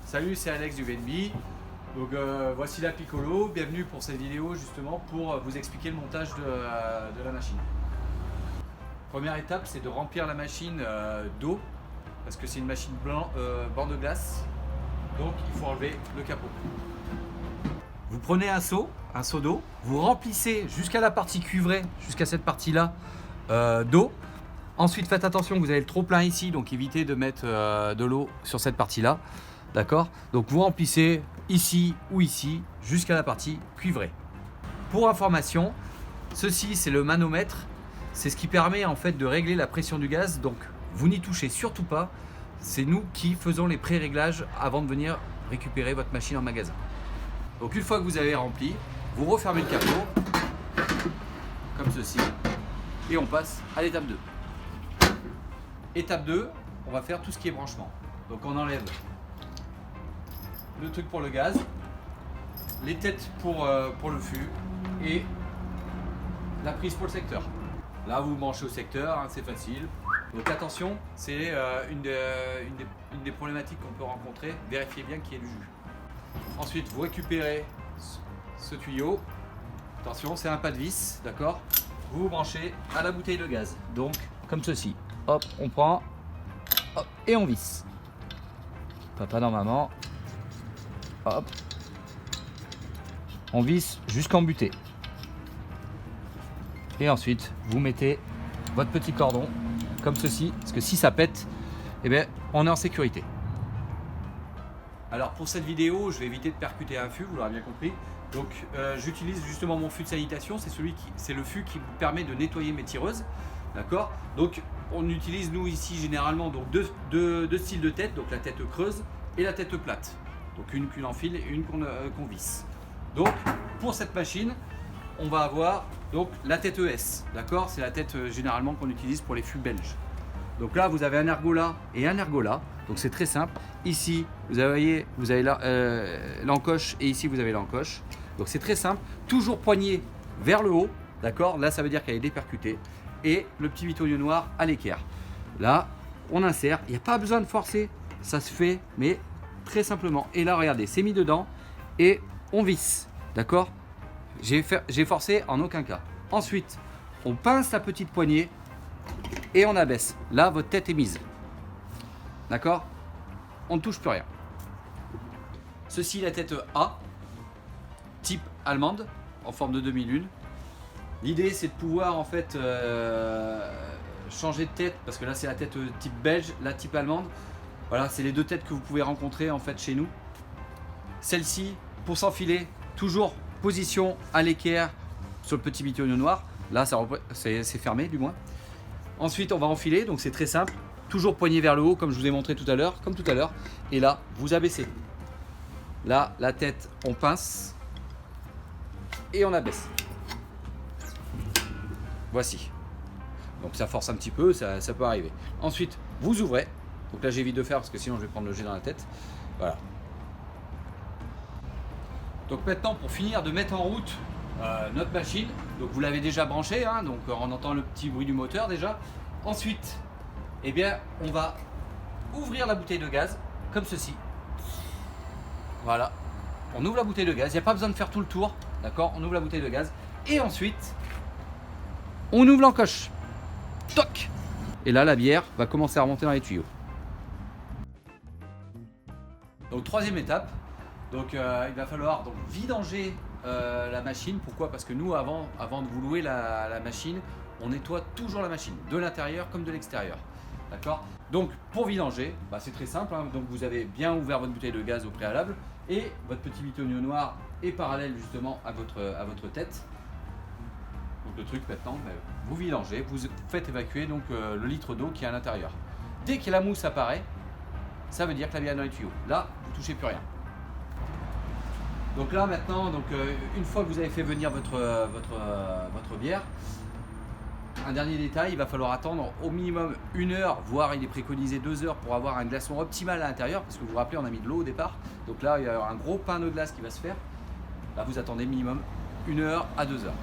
Salut, c'est Alex du VNB. Donc voici la Piccolo. Bienvenue pour cette vidéo justement pour vous expliquer le montage de la machine. Première étape, c'est de remplir la machine d'eau parce que c'est une machine bord de glace. Donc il faut enlever le capot. Vous prenez un seau d'eau, vous remplissez jusqu'à la partie cuivrée, jusqu'à cette partie-là d'eau. Ensuite, faites attention que vous avez le trop plein ici, donc évitez de mettre de l'eau sur cette partie-là. D'accord? Donc vous remplissez ici ou ici jusqu'à la partie cuivrée. Pour information, ceci c'est le manomètre. C'est ce qui permet en fait de régler la pression du gaz. Donc vous n'y touchez surtout pas. C'est nous qui faisons les pré-réglages avant de venir récupérer votre machine en magasin. Donc une fois que vous avez rempli, vous refermez le capot comme ceci et on passe à l'étape 2. Étape 2, on va faire tout ce qui est branchement. Donc on enlève le truc pour le gaz, les têtes pour le fût et la prise pour le secteur. Là vous branchez au secteur, hein, c'est facile. Donc attention, c'est une des problématiques qu'on peut rencontrer. Vérifiez bien qu'il y ait du jus. Ensuite vous récupérez ce tuyau. Attention, c'est un pas de vis, d'accord? Vous vous branchez à la bouteille de gaz. Donc comme ceci. Hop, on prend hop, et on visse. Papa dans maman. Hop. On visse jusqu'en butée. Et ensuite, vous mettez votre petit cordon comme ceci, parce que si ça pète, eh bien, on est en sécurité. Alors pour cette vidéo, je vais éviter de percuter un fût, vous l'aurez bien compris. Donc j'utilise justement mon fût de sanitation, c'est le fût qui me permet de nettoyer mes tireuses. D'accord? Donc on utilise nous ici généralement donc deux styles de tête, donc la tête creuse et la tête plate. Donc une qu'on enfile et une qu'on visse. Donc pour cette machine, on va avoir donc la tête ES, d'accord? C'est la tête généralement qu'on utilise pour les fûts belges. Donc là vous avez un ergot là et un ergot là, donc c'est très simple. Ici vous avez l'encoche et ici vous avez l'encoche. Donc c'est très simple, toujours poignée vers le haut, d'accord? Là ça veut dire qu'elle est dépercutée. Et le petit bitonio noir à l'équerre. Là, on insère, il n'y a pas besoin de forcer, ça se fait, mais très simplement. Et là, regardez, c'est mis dedans et on visse, d'accord? J'ai forcé en aucun cas. Ensuite, on pince la petite poignée et on abaisse. Là, votre tête est mise, d'accord? On ne touche plus rien. Ceci, la tête A, type allemande, en forme de demi-lune. L'idée c'est de pouvoir en fait changer de tête parce que là c'est la tête type belge, la type allemande. Voilà, c'est les deux têtes que vous pouvez rencontrer en fait chez nous. Celle-ci, pour s'enfiler, toujours position à l'équerre sur le petit bitonio noir. Là c'est fermé du moins. Ensuite on va enfiler, donc c'est très simple. Toujours poignée vers le haut comme je vous ai montré tout à l'heure, comme tout à l'heure. Et là vous abaissez. Là la tête on pince et on abaisse. Voici. Donc ça force un petit peu, ça peut arriver. Ensuite, vous ouvrez. Donc là j'évite de faire parce que sinon je vais prendre le jet dans la tête. Voilà. Donc maintenant pour finir de mettre en route notre machine, donc vous l'avez déjà branché, hein, donc on entend le petit bruit du moteur déjà. Ensuite, eh bien on va ouvrir la bouteille de gaz comme ceci. Voilà. On ouvre la bouteille de gaz, il n'y a pas besoin de faire tout le tour. D'accord? On ouvre la bouteille de gaz. Et ensuite, on ouvre l'encoche. Toc! Et là, la bière va commencer à remonter dans les tuyaux. Donc, troisième étape. Donc, il va falloir donc vidanger la machine. Pourquoi? Parce que nous, avant de vous louer la machine, on nettoie toujours la machine, de l'intérieur comme de l'extérieur. D'accord? Donc, pour vidanger, bah, c'est très simple. Hein. Donc, vous avez bien ouvert votre bouteille de gaz au préalable et votre petit bitonio noir est parallèle justement à votre tête. Donc le truc maintenant, vous vidangez, vous faites évacuer donc le litre d'eau qui est à l'intérieur. Dès que la mousse apparaît, ça veut dire que la bière est dans les tuyaux. Là, vous ne touchez plus rien. Donc là maintenant, une fois que vous avez fait venir votre bière, un dernier détail, il va falloir attendre au minimum 1 heure, voire il est préconisé 2 heures pour avoir un glaçon optimal à l'intérieur, parce que vous vous rappelez, on a mis de l'eau au départ. Donc là, il y a un gros pain de glace qui va se faire. Là, vous attendez minimum 1 heure à 2 heures.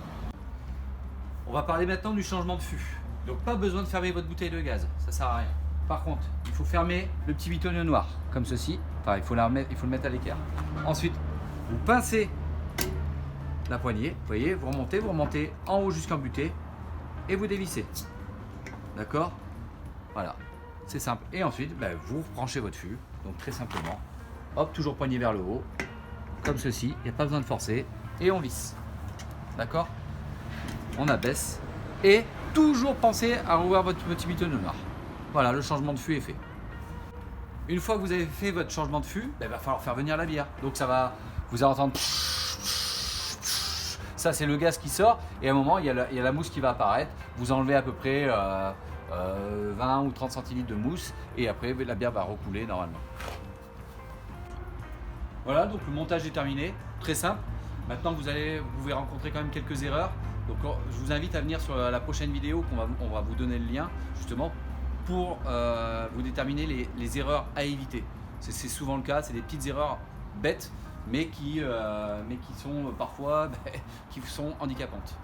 On va parler maintenant du changement de fût. Donc pas besoin de fermer votre bouteille de gaz, ça sert à rien. par contre, il faut fermer le petit bitonio noir, comme ceci. Enfin, il faut le mettre à l'équerre. Ensuite, vous pincez la poignée, vous voyez, vous remontez en haut jusqu'en butée et vous dévissez. D'accord? Voilà, c'est simple. Et ensuite, vous branchez votre fût, donc très simplement. Hop, toujours poignée vers le haut, comme ceci, il n'y a pas besoin de forcer, et on visse. D'accord? On abaisse, et toujours pensez à rouvrir votre petit bitonio noir. Voilà, le changement de fût est fait. Une fois que vous avez fait votre changement de fût, il va falloir faire venir la bière. Donc ça va, vous allez entendre... Ça c'est le gaz qui sort, et à un moment il y a la mousse qui va apparaître. Vous enlevez à peu près 20 ou 30 centilitres de mousse, et après la bière va recouler normalement. Voilà, donc le montage est terminé, très simple. Maintenant vous pouvez rencontrer quand même quelques erreurs. Donc je vous invite à venir sur la prochaine vidéo on va vous donner le lien justement pour vous déterminer les erreurs à éviter. C'est souvent le cas, c'est des petites erreurs bêtes mais qui sont parfois qui sont handicapantes.